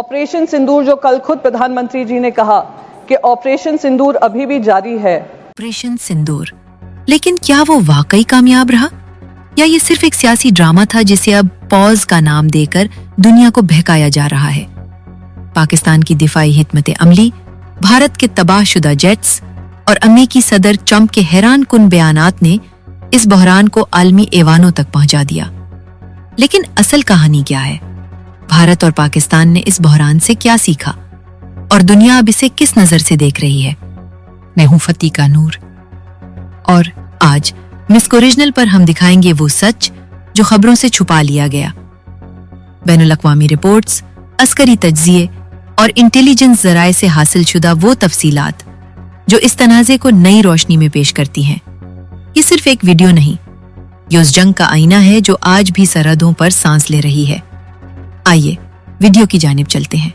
Operation सिंदूर जो कल खुद प्रधानमंत्री जी ने कहा कि ऑपरेशन सिंदूर अभी भी जारी है। ऑपरेशन सिंदूर, लेकिन क्या वो वाकई कामयाब रहा या ये सिर्फ एक सियासी ड्रामा था जिसे अब पॉज का नाम देकर दुनिया को बहकाया जा रहा है? पाकिस्तान की दिफाई हिकमत अमली, भारत के तबाहशुदा जेट्स और अमेरिकी सदर ट्रंप के हैरान कुन बयानात ने इस बहरान को आलमी ऐवानों तक पहुंचा दिया। लेकिन असल कहानी क्या है? भारत और पाकिस्तान ने इस बहरान से क्या सीखा और दुनिया अब इसे किस नजर से देख रही है? मैं हूं फतीका नूर और आज मिस्क ओरिजिनल पर हम दिखाएंगे वो सच जो खबरों से छुपा लिया गया। बैनुल-अक़वामी रिपोर्ट्स, अस्करी तज्ज़िये और इंटेलिजेंस ज़राए से हासिल शुदा वो तफसीलात जो इस तनाज़े को नई रोशनी में पेश करती हैं। ये सिर्फ एक वीडियो नहीं, ये उस जंग का आईना है जो आज भी सरहदों पर सांस ले रही है। आइए वीडियो की जानिब चलते हैं।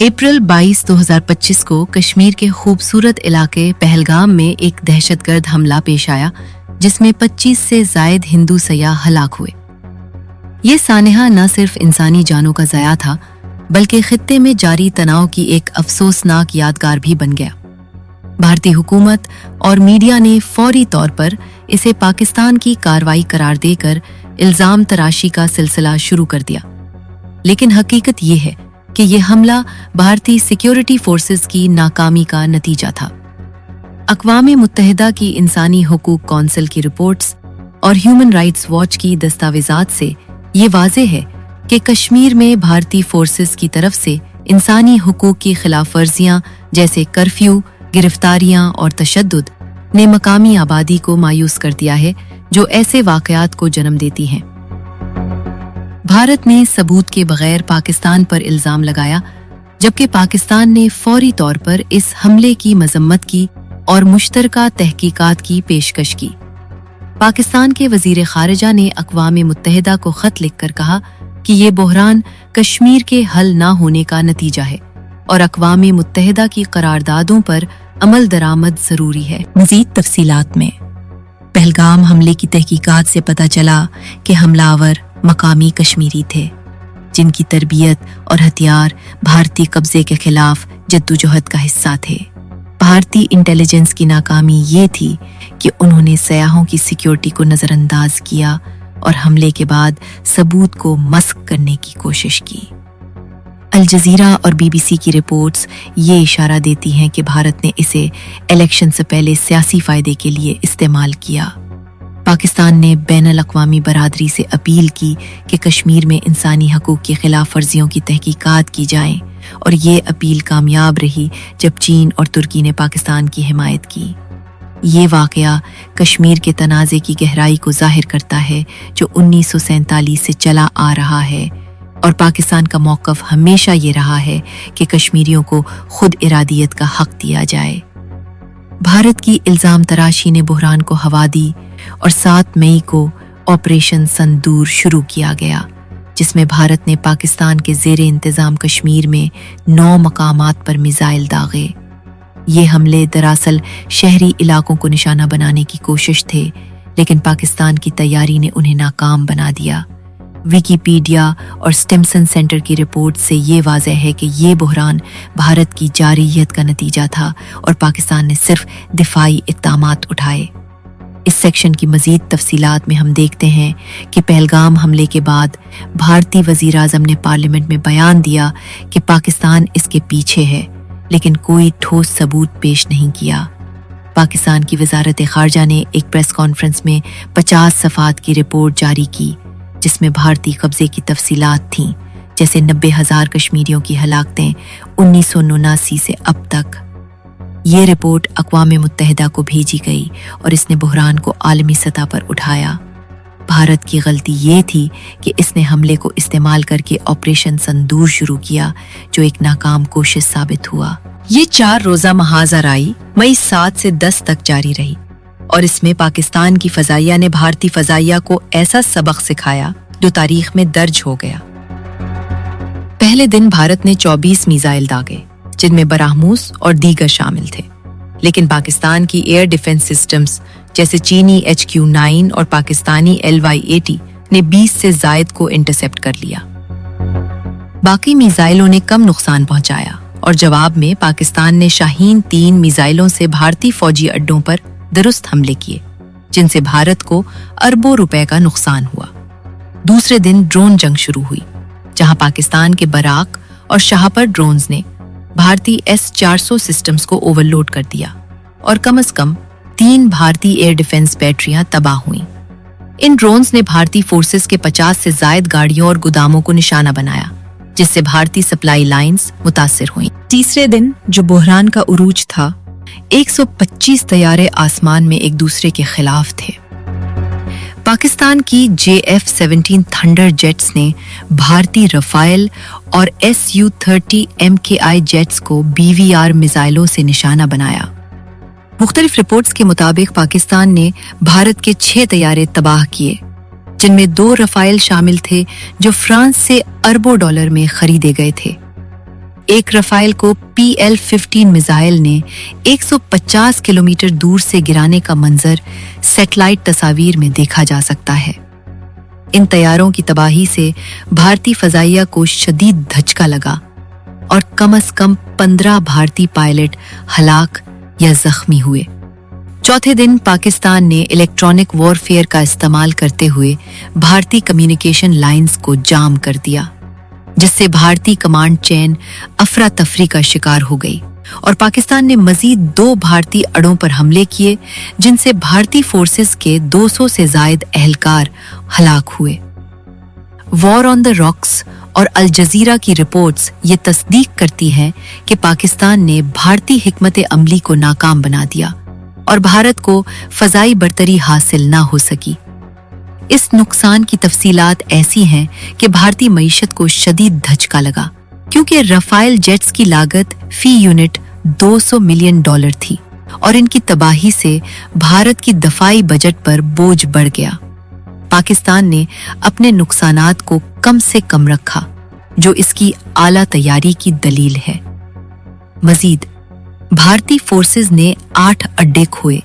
अप्रैल 22, 2025 को कश्मीर के खूबसूरत इलाके पहलगाम में एक दहशतगर्द हमला पेश आया जिसमें 25 से ज़ायद हिंदू सयाह हलाक हुए। ये सानहा न सिर्फ इंसानी जानों का ज़या था बल्कि खित्ते में जारी तनाव की एक अफसोसनाक यादगार भी बन गया। भारतीय हुकूमत और मीडिया ने फौरी तौर पर इसे पाकिस्तान की कार्रवाई करार देकर इल्जाम तराशी का सिलसिला शुरू कर दिया। लेकिन हकीकत ये है कि यह हमला भारतीय सिक्योरिटी फोर्सेस की नाकामी का नतीजा था। अक़वाम मुत्तहिदा की इंसानी हुकूक कौंसिल की रिपोर्ट्स और ह्यूमन राइट्स वॉच की दस्तावेज़ात से ये वाज़ेह है कि कश्मीर में भारतीय फोर्सेस की तरफ से इंसानी हुकूक की खिलाफ वर्जियां जैसे कर्फ्यू, गिरफ्तारियां और तशद्दुद ने मकामी आबादी को मायूस कर दिया है जो ऐसे वाक़यात को जन्म देती हैं। भारत ने सबूत के बगैर पाकिस्तान पर इल्जाम लगाया जबकि पाकिस्तान ने फौरी तौर पर इस हमले की मजम्मत की और मुश्तरका तहकीकात की पेशकश की। पाकिस्तान के वजीर खारिजा ने अक़वाम मुत्तहिदा को खत लिखकर कहा कि ये बहरान कश्मीर के हल ना होने का नतीजा है और अक़वाम मुत्तहिदा की करारदादों पर अमल दरामद जरूरी है। मज़ीद तफसीलात में पहलगाम हमले की तहकीकात से पता चला कि हमलावर मकामी कश्मीरी थे जिनकी तरबियत और हथियार भारतीय कब्जे के खिलाफ जद्दोजहद का हिस्सा थे। भारतीय इंटेलिजेंस की नाकामी ये थी कि उन्होंने सयाहों की सिक्योरिटी को नज़रअंदाज किया और हमले के बाद सबूत को मस्क करने की कोशिश की। अल जज़ीरा और BBC की रिपोर्ट्स ये इशारा देती हैं कि भारत ने इसे इलेक्शन से पहले सियासी फ़ायदे के लिए इस्तेमाल किया। पाकिस्तान ने बैनुल-अक़वामी बरादरी से अपील की कि कश्मीर में इंसानी हकूक़ की खिलाफ वर्जियों की तहकीकात की जाएं और ये अपील कामयाब रही जब चीन और तुर्की ने पाकिस्तान की हिमायत की। ये वाक़या कश्मीर के तनाज़े की गहराई को ज़ाहिर करता है जो 1947 से चला आ रहा है और पाकिस्तान का मौक़िफ़ हमेशा ये रहा है कि कश्मीरियों को खुद इरादियत का हक दिया जाए। भारत की इल्ज़ाम तराशी ने बहरान को हवा दी और 7 मई को ऑपरेशन सिंदूर शुरू किया गया जिसमें भारत ने पाकिस्तान के ज़ेरे इंतज़ाम कश्मीर में 9 मकामात पर मिसाइल दागे। ये हमले दरअसल शहरी इलाकों को निशाना बनाने की कोशिश थे लेकिन पाकिस्तान की तैयारी ने उन्हें नाकाम बना दिया। विकिपीडिया और स्टिम्सन सेंटर की रिपोर्ट से ये वाज़ेह है कि ये बहरान भारत की जारियत का नतीजा था और पाकिस्तान ने सिर्फ दिफाई इक़दामात उठाए। इस सेक्शन की मज़ीद तफसीलात में हम देखते हैं कि पहलगाम हमले के बाद भारतीय वज़ीर आज़म ने पार्लियामेंट में बयान दिया कि पाकिस्तान इसके पीछे है लेकिन कोई ठोस सबूत पेश नहीं किया। पाकिस्तान की वज़ारत ख़ारजा ने एक प्रेस कॉन्फ्रेंस में 50 सफ़ात की रिपोर्ट जारी की जिसमें भारतीय कब्जे की तफसीलात थीं जैसे 90,000 कश्मीरियों की हलाकतें 1979 से अब तक। ये रिपोर्ट अक़वाम मुत्तहिदा को भेजी गई और इसने बहरान को आलमी सतह पर उठाया। भारत की गलती ये थी कि इसने हमले को इस्तेमाल करके ऑपरेशन सिंदूर शुरू किया जो एक नाकाम कोशिश साबित हुआ। ये 4 रोज़ा महाज़राई मई 7 से 10 तक जारी रही और इसमें पाकिस्तान की फ़ज़ाइया ने भारतीय फ़ज़ाइया को ऐसा सबक सिखाया जो तारीख में दर्ज हो गया। पहले दिन भारत ने 24 मिसाइल दागे जिनमें बराहमूस और दीगर शामिल थे, लेकिन पाकिस्तान की एयर डिफेंस सिस्टम्स जैसे चीनी HQ-9 और पाकिस्तानी LY-80 ने 20 से जायद को इंटरसेप्ट कर लिया। बाकी मिसाइलों ने कम नुकसान पहुंचाया और जवाब में पाकिस्तान ने शाहीन 3 मिसाइलों से भारतीय फौजी अड्डों पर दुरुस्त हमले किए, जिनसे भारत को अरबों रुपए का नुकसान हुआ। दूसरे दिन ड्रोन जंग शुरू हुई, जहां पाकिस्तान के बराक और शाहपर ड्रोन्स ने भारतीय S-400 सिस्टम्स को ओवरलोड कर दिया और कम से कम 3 भारतीय एयर डिफेंस बैटरियां तबाह हुईं। इन ड्रोन्स ने भारतीय फोर्सेस के 50 से जायद गाड़ियों और गोदामों को निशाना बनाया, जिससे भारतीय सप्लाई लाइंस मुतासिर हुईं। तीसरे दिन, जो बुहरान का उरूज था, 125 तैयारे आसमान में एक दूसरे के खिलाफ थे। पाकिस्तान की JF-17 थंडर जेट्स ने भारतीय रफाइल और Su-30 MKI जेट्स को BVR मिसाइलों से निशाना बनाया। मुख्तलिफ रिपोर्ट्स के मुताबिक पाकिस्तान ने भारत के 6 तैयारे तबाह किए, जिनमें 2 रफाइल शामिल थे जो फ्रांस से अरबों डॉलर में खरीदे गए थे। एक रफाइल को PL-15 मिसाइल ने 150 किलोमीटर दूर से गिराने का मंजर सैटेलाइट तस्वीर में देखा जा सकता है। इन तैयारों की तबाही से भारतीय फजाइया को शदीद धचका लगा और कम से कम 15 भारतीय पायलट हलाक या जख्मी हुए। चौथे दिन पाकिस्तान ने इलेक्ट्रॉनिक वॉरफेयर का इस्तेमाल करते हुए भारतीय कम्युनिकेशन लाइंस को जाम कर दिया, जिससे भारतीय कमांड चेन अफरा तफरी का शिकार हो गई और पाकिस्तान ने मजीद 2 भारतीय अड़ों पर हमले किए, जिनसे भारतीय फोर्सेस के 200 से जायद एहलकार हलाक हुए। वॉर ऑन द रॉक्स और अल जजीरा की रिपोर्ट्स ये तस्दीक करती हैं कि पाकिस्तान ने भारतीय हिकमत अमली को नाकाम बना दिया और भारत को फजाई बरतरी हासिल ना हो सकी। इस नुकसान की तफसीलात ऐसी हैं कि भारतीय मईशत को शदीद धचका लगा, क्योंकि रफाइल जेट्स की लागत फी यूनिट $200 मिलियन थी और इनकी तबाही से भारत की दफाई बजट पर बोझ बढ़ गया। पाकिस्तान ने अपने नुकसानात को कम से कम रखा, जो इसकी आला तैयारी की दलील है। मजीद भारतीय फोर्सेस ने 8 अड्डे खोए,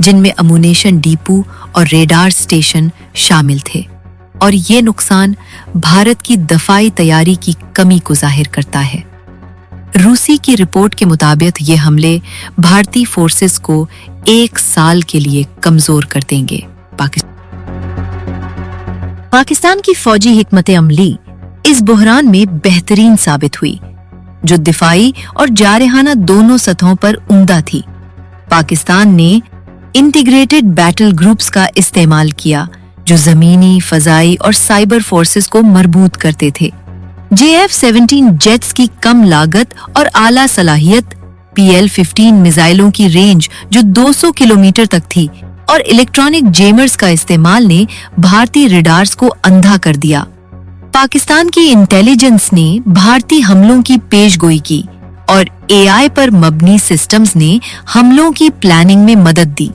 जिनमें अमुनेशन डिपो और रेडार स्टेशन शामिल थे, और ये नुकसान भारत की दफाई तैयारी की कमी को जाहिर करता है। रूसी की रिपोर्ट के मुताबिक ये हमले भारतीय फोर्सेस को 1 साल के लिए कमजोर कर देंगे। पाकिस्तान की फौजी हिकमत अमली इस बुहरान में बेहतरीन साबित हुई, जो दिफाई और जारहाना दोनों सतहों पर उम्दा थी। पाकिस्तान ने इंटीग्रेटेड बैटल ग्रुप्स का इस्तेमाल किया, जो जमीनी, फजाई और साइबर फोर्सेस को मरबूत करते थे। JF-17 जेट्स की कम लागत और आला सलाहियत, PL-15 मिसाइलों की रेंज जो 200 किलोमीटर तक थी, और इलेक्ट्रॉनिक जेमर्स का इस्तेमाल ने भारतीय रेडार्स को अंधा कर दिया। पाकिस्तान की इंटेलिजेंस ने भारतीय हमलों की पेशगोई की और AI पर मबनी सिस्टम्स ने हमलों की प्लानिंग में मदद दी।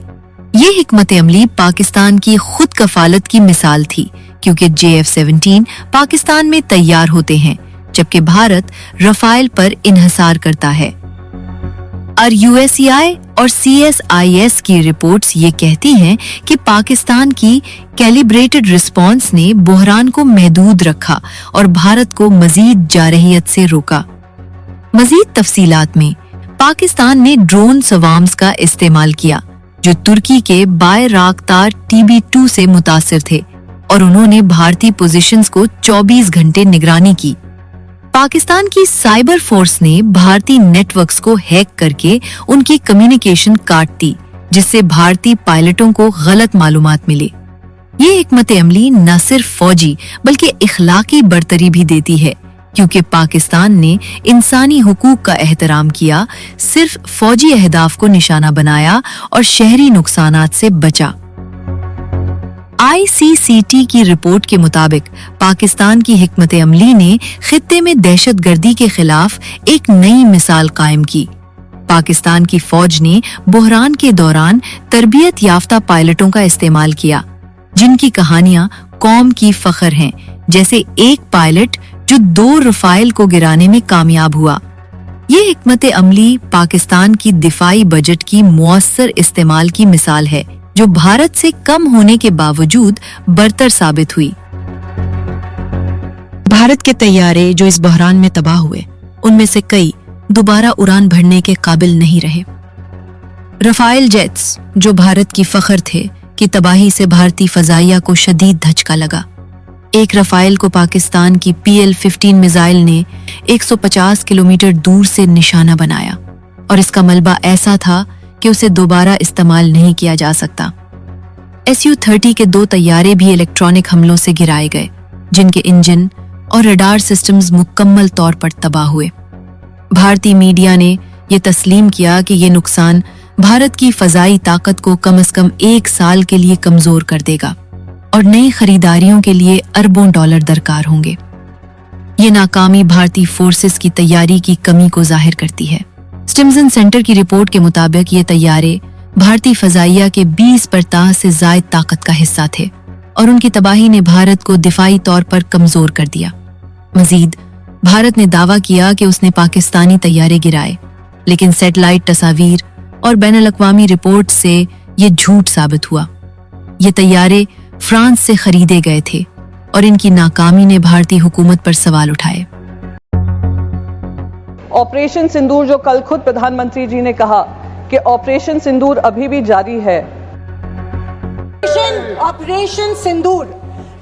ये हिकमत अमली पाकिस्तान की खुद कफालत की मिसाल थी, क्योंकि JF-17 पाकिस्तान में तैयार होते हैं, जबकि भारत रफाइल पर इन्हिसार करता है। और USEI और CSIS की रिपोर्ट्स ये कहती हैं कि पाकिस्तान की कैलिब्रेटेड रिस्पॉन्स ने बुहरान को महदूद रखा और भारत को मजीद जारहियत से रोका। मजीद तफसीलात में पाकिस्तान ने ड्रोन सवाम्स का इस्तेमाल किया, जो तुर्की के बायराक्तार TB2 से मुतासिर थे, और उन्होंने भारतीय पोजीशंस को 24 घंटे निगरानी की। पाकिस्तान की साइबर फोर्स ने भारतीय नेटवर्क्स को हैक करके उनकी कम्युनिकेशन काट दी, जिससे भारतीय पायलटों को गलत मालूमात मिले। ये हिकमत अमली न सिर्फ फौजी बल्कि इखलाकी बरतरी भी देती है, क्योंकि पाकिस्तान ने इंसानी हुकूक का एहतराम किया, सिर्फ फौजी अहदाफ को निशाना बनाया और शहरी नुकसानात से बचा। ICCT की रिपोर्ट के मुताबिक पाकिस्तान की हिकमत अमली ने खित्ते में दहशतगर्दी के खिलाफ एक नई मिसाल कायम की। पाकिस्तान की फौज ने बुहरान के दौरान तरबियत याफ्ता पायलटों का इस्तेमाल किया, जिनकी कहानियां कौम की फख्र हैं, जैसे एक पायलट जो 2 रफाइल को गिराने में कामयाब हुआ। ये हिकमत अमली पाकिस्तान की दिफाई बजट की मुअस्सर इस्तेमाल की मिसाल है, जो भारत से कम होने के बावजूद बरतर साबित हुई। भारत के तैयारे जो इस बहरान में तबाह हुए, उनमें से कई दोबारा उड़ान भरने के काबिल नहीं रहे। रफाइल जेट्स, जो भारत की फख्र थे, की तबाही से भारतीय फजाइया को शदीद धचका लगा। एक रफाइल को पाकिस्तान की PL-15 मिसाइल ने 150 किलोमीटर दूर से निशाना बनाया और इसका मलबा ऐसा था कि उसे दोबारा इस्तेमाल नहीं किया जा सकता। Su-30 के 2 तैयारे भी इलेक्ट्रॉनिक हमलों से गिराए गए, जिनके इंजन और रडार सिस्टम्स मुकम्मल तौर पर तबाह हुए। भारतीय मीडिया ने यह तस्लीम किया कि यह नुकसान भारत की फजाई ताकत को कम से कम 1 साल के लिए कमजोर कर देगा और नई खरीदारियों के लिए अरबों डॉलर दरकार होंगे। ये नाकामी भारतीय फोर्सेस की तैयारी की कमी को जाहिर करती है। स्टिम्सन सेंटर की रिपोर्ट के मुताबिक ये तैयारे भारतीय फजाइया के 20% से ज्यादा ताकत का हिस्सा थे और उनकी तबाही ने भारत को दिफाई तौर पर कमजोर कर दिया। मजीद, भारत ने दावा किया कि उसने पाकिस्तानी तैयारे गिराए, लेकिन सैटेलाइट तस्वीर और बैनुल-अक़वामी रिपोर्ट से ये झूठ साबित हुआ। ये तैयारे फ्रांस से खरीदे गए थे और इनकी नाकामी ने भारतीय हुकूमत पर सवाल उठाए। ऑपरेशन सिंदूर, जो कल खुद प्रधानमंत्री जी ने कहा कि ऑपरेशन सिंदूर अभी भी जारी है। ऑपरेशन सिंदूर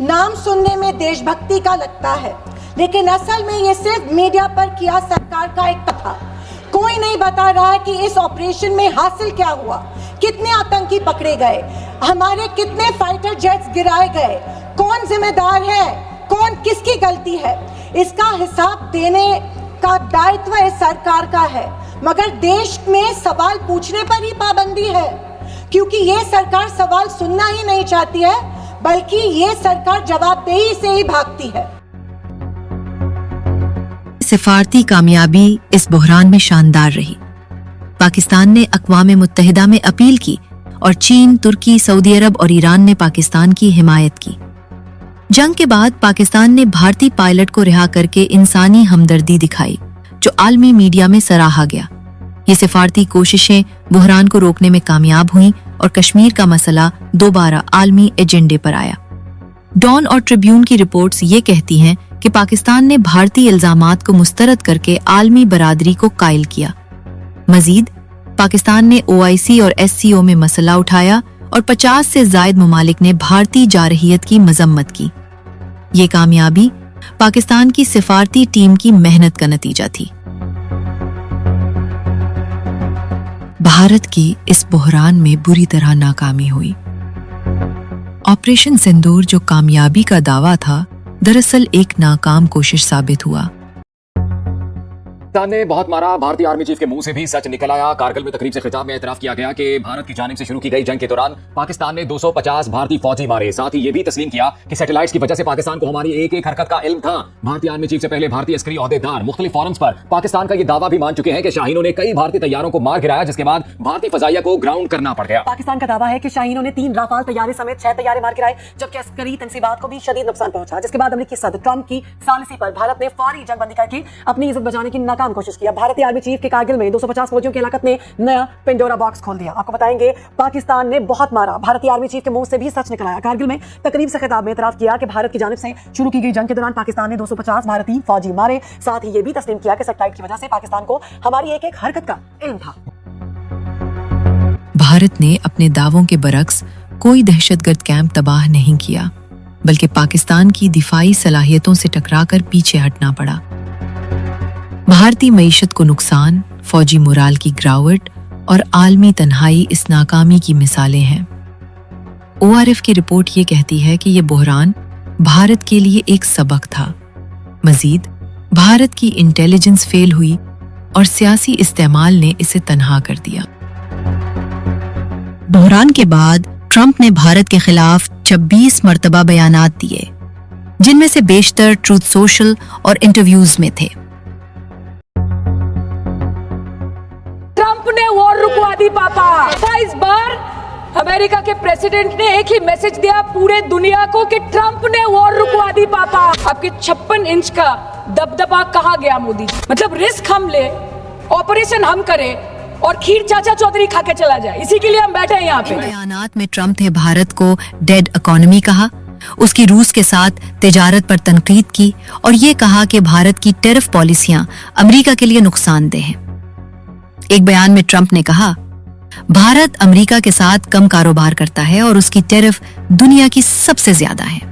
नाम सुनने में देशभक्ति का लगता है, लेकिन असल में ये सिर्फ मीडिया पर किया सरकार का एक कथा। कोई नहीं बता रहा है कि इस ऑपरेशन में हासिल क्या हुआ, कितने आतंकी पकड़े गए, हमारे कितने फाइटर जेट्स गिराए गए, कौन जिम्मेदार है, कौन किसकी गलती है। इसका हिसाब देने का दायित्व इस सरकार का है, मगर देश में सवाल पूछने पर ही पाबंदी है, क्योंकि ये सरकार सवाल सुनना ही नहीं चाहती है, बल्कि ये सरकार जवाबदेही से ही भागती है। सिफारती कामयाबी इस बहरान में शानदार रही। पाकिस्तान ने अक़वाम मुत्तहिदा में अपील की और चीन, तुर्की, सऊदी अरब और ईरान ने पाकिस्तान की हिमायत की। जंग के बाद पाकिस्तान ने भारतीय पायलट को रिहा करके इंसानी हमदर्दी दिखाई, जो आलमी मीडिया में सराहा गया। ये सिफारती कोशिशें बहरान को रोकने में कामयाब हुईं और कश्मीर का मसला दोबारा आलमी एजेंडे पर आया। डॉन और ट्रिब्यून की रिपोर्ट्स ये कहती हैं कि पाकिस्तान ने भारतीय इल्जामात को मुस्तरद करके आलमी बरादरी को कायल किया। मजीद, पाकिस्तान ने OIC और SCO में मसला उठाया और 50 से ज्यादा ममालिक ने भारतीय जारहियत की मजम्मत की। ये कामयाबी पाकिस्तान की सिफारती टीम की मेहनत का नतीजा थी। भारत की इस बहरान में बुरी तरह नाकामी हुई। ऑपरेशन सिंदूर, जो कामयाबी का दावा था, दरअसल एक नाकाम कोशिश साबित हुआ। पाकिस्तान ने बहुत मारा, भारतीय आर्मी चीफ के मुंह से भी सच निकल आया। कारगिल में तकरीब से खिताब में एतराफ किया गया कि भारत की जानिब से शुरू की गई जंग के दौरान पाकिस्तान ने 250 भारतीय फौजी मारे। साथ ही ये भी तस्लीम किया कि सैटेलाइट्स की वजह से पाकिस्तान को हमारी एक एक हरकत का इल्म था। भारतीय आर्मी चीफ से पहले भारतीय अस्करी ओहदेदार मुख्तलिफ फोरम्स पर पाकिस्तान का ये दावा भी मान चुके हैं कि शाहीनों ने कई भारतीय तैयारों को मार गिराया, जिसके बाद भारतीय फजाइया को ग्राउंड करना पड़ गया। पाकिस्तान का दावा है कि शाहीनों ने 3 राफाल तैयारे समेत 6 तैयारे मार गिराए, जबकि अस्करी तंसीबात को भी शदीद नुकसान पहुंचा, जिसके बाद अमेरिकी सदर ट्रंप की सालिसी पर भारत ने फौरी जंगबंदी करके अपनी इज्जत बचाने की नाकाम कोशिश किया। भारतीय आर्मी चीफ के कारगिल में 250 फौजियों की हलाकत ने नया पेंडोरा बॉक्स खोल दिया। आपको बताएंगे, पाकिस्तान ने बहुत मारा, भारतीय आर्मी चीफ के मुंह से भी सच निकल आया। कारगिल में तकरीब से खिताब में इतराफ किया कि भारत की जानिब से शुरू की गई जंग के दौरान पाकिस्तान ने 250 भारतीय फौजी मारे। साथ ही ये भी तस्लीम किया कि सैटेलाइट की वजह से पाकिस्तान को हमारी एक एक हरकत का इल्म था। भारत ने अपने दावों के बरक्स कोई दहशतगर्द कैंप तबाह नहीं किया, बल्कि पाकिस्तान की दिफाई सलाहियतों से टकराकर पीछे हटना पड़ा। भारतीय मईशत को नुकसान, फौजी मोराल की गिरावट और आलमी तन्हाई इस नाकामी की मिसालें हैं। ORF की रिपोर्ट ये कहती है कि ये बहरान भारत के लिए एक सबक था। मजीद, भारत की इंटेलिजेंस फेल हुई और सियासी इस्तेमाल ने इसे तन्हा कर दिया। बहरान के बाद ट्रंप ने भारत के खिलाफ 26 मर्तबा बयानात दिए, जिनमें से बेशतर ट्रूथ सोशल और इंटरव्यूज में थे। ट्रंप ने वॉर रुकवा दी पापा। इस बार अमेरिका के प्रेसिडेंट ने एक ही मैसेज दिया पूरे दुनिया को कि ट्रंप ने वॉर रुकवा दी पापा। आपके 56 इंच का दबदबा कहाँ गया मोदी? मतलब रिस्क हम ले, ऑपरेशन हम करें और खीर चाचा चौधरी खा के चला जाए, इसी के लिए हम बैठे हैं यहाँ पे। बयानात में ट्रंप ने भारत को डेड इकोनॉमी कहा, उसकी रूस के साथ तिजारत पर तनकीद की और ये कहा कि भारत की टैरिफ पॉलिसियां अमेरिका के लिए नुकसानदेह हैं। एक बयान में ट्रंप ने कहा, भारत अमेरिका के साथ कम कारोबार करता है और उसकी टैरिफ दुनिया की सबसे ज्यादा है।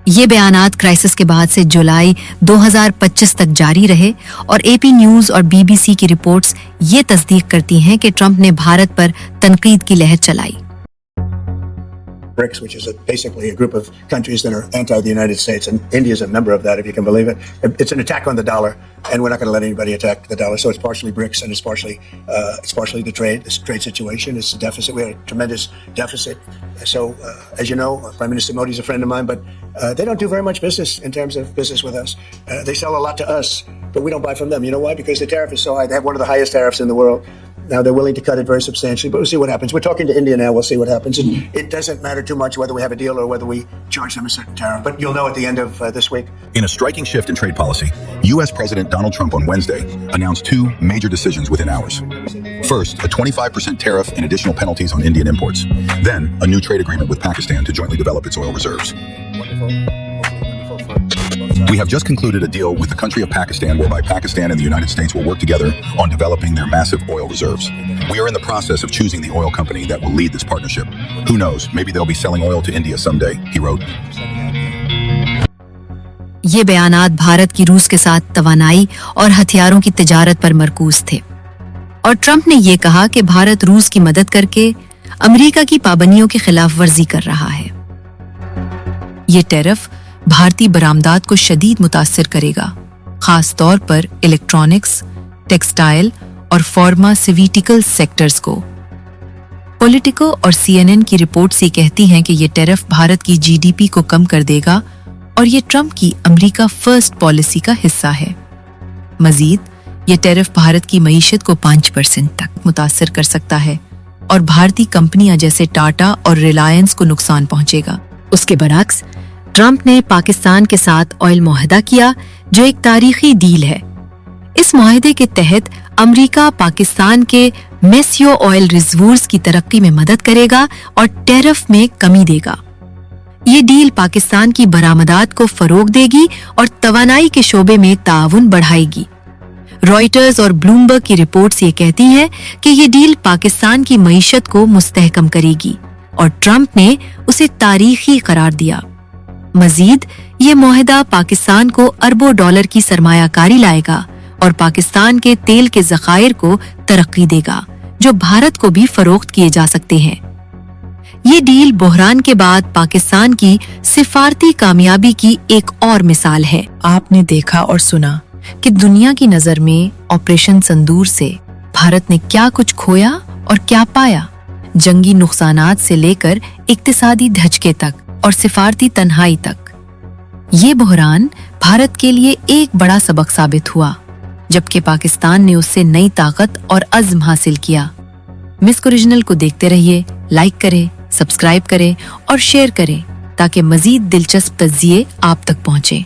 ये बयानात क्राइसिस के बाद से जुलाई 2025 तक जारी रहे और एपी न्यूज और बीबीसी की रिपोर्ट्स ये तस्दीक करती हैं कि ट्रंप ने भारत पर तनकीद की लहर चलाई। BRICS, which is basically a group of countries that are anti the United States, and India is a member of that, if you can believe it. It's an attack on the dollar, and we're not going to let anybody attack the dollar. So it's partially BRICS, and it's partially the trade situation. It's a deficit. We have a tremendous deficit. So, as you know, Prime Minister Modi is a friend of mine, but they don't do very much business in terms of business with us. They sell a lot to us, but we don't buy from them. You know why? Because the tariff is so high. They have one of the highest tariffs in the world. Now they're willing to cut it very substantially, but we'll see what happens. We're talking to India now. We'll see what happens. And it doesn't matter too much whether we have a deal or whether we charge them a certain tariff. But you'll know at the end of this week. In a striking shift in trade policy, U.S. President Donald Trump on Wednesday announced two major decisions within hours. First, a 25% tariff and additional penalties on Indian imports. Then, a new trade agreement with Pakistan to jointly develop its oil reserves. We have just concluded a deal with the country of Pakistan whereby Pakistan and the United States will work together on developing their massive oil reserves. We are in the process of choosing the oil company that will lead this partnership. Who knows, maybe they'll be selling oil to India someday, he wrote. ये बयानात भारत की रूस के साथ तवानाई और हथियारों की तिजारत पर मरकूज थे और ट्रंप ने ये कहा कि भारत रूस की मदद करके अमेरिका की पाबंदियों की खिलाफ वर्जी कर रहा है। ये टैरिफ भारतीय बरामदात को शदीद मुतासिर करेगा, खास तौर पर इलेक्ट्रॉनिक्स, टेक्सटाइल और फार्मास्यूटिकल सेक्टर्स को। पॉलिटिको और CNN की रिपोर्ट्स ये कहती हैं कि ये टैरिफ भारत की GDP को कम कर देगा और ये ट्रंप की अमेरिका फर्स्ट पॉलिसी का हिस्सा है। मजीद, ये टैरिफ भारत की मईशत को 5% तक मुतासिर कर सकता है और भारतीय कंपनियां जैसे टाटा और रिलायंस को नुकसान पहुंचेगा। उसके बरअक्स ट्रंप ने पाकिस्तान के साथ ऑयल मुआहदा किया जो एक तारीखी डील है। इस मुआहदे के तहत अमेरिका पाकिस्तान के मेसियो ऑयल रिजर्वोयर्स की तरक्की में मदद करेगा और टैरिफ में कमी देगा। ये डील पाकिस्तान की बरामदात को फरोग देगी और तवानाई के शोबे में ताउन बढ़ाएगी। रॉयटर्स और ब्लूमबर्ग की रिपोर्ट्स ये कहती हैं कि ये डील पाकिस्तान की मईशत को मुस्तहकम करेगी और ट्रंप ने उसे तारीखी करार दिया। मजीद, ये मुआहदा पाकिस्तान को अरबों डॉलर की सरमायाकारी लाएगा और पाकिस्तान के तेल के ज़खायर को तरक्की देगा जो भारत को भी फरोख्त किए जा सकते हैं। ये डील बहरान के बाद पाकिस्तान की सिफारती कामयाबी की एक और मिसाल है। आपने देखा और सुना कि दुनिया की नजर में ऑपरेशन सिंदूर से भारत ने क्या कुछ खोया और क्या पाया, जंगी नुकसानात से लेकर इक्तिसादी धचके तक और सिफारती तन्हाई तक। ये बहरान भारत के लिए एक बड़ा सबक साबित हुआ, जबकि पाकिस्तान ने उससे नई ताकत और अज़्म हासिल किया। मिस्क ओरिजिनल को देखते रहिए, लाइक करें, सब्सक्राइब करें और शेयर करें ताकि मजीद दिलचस्प तज्ज़िये आप तक पहुंचे।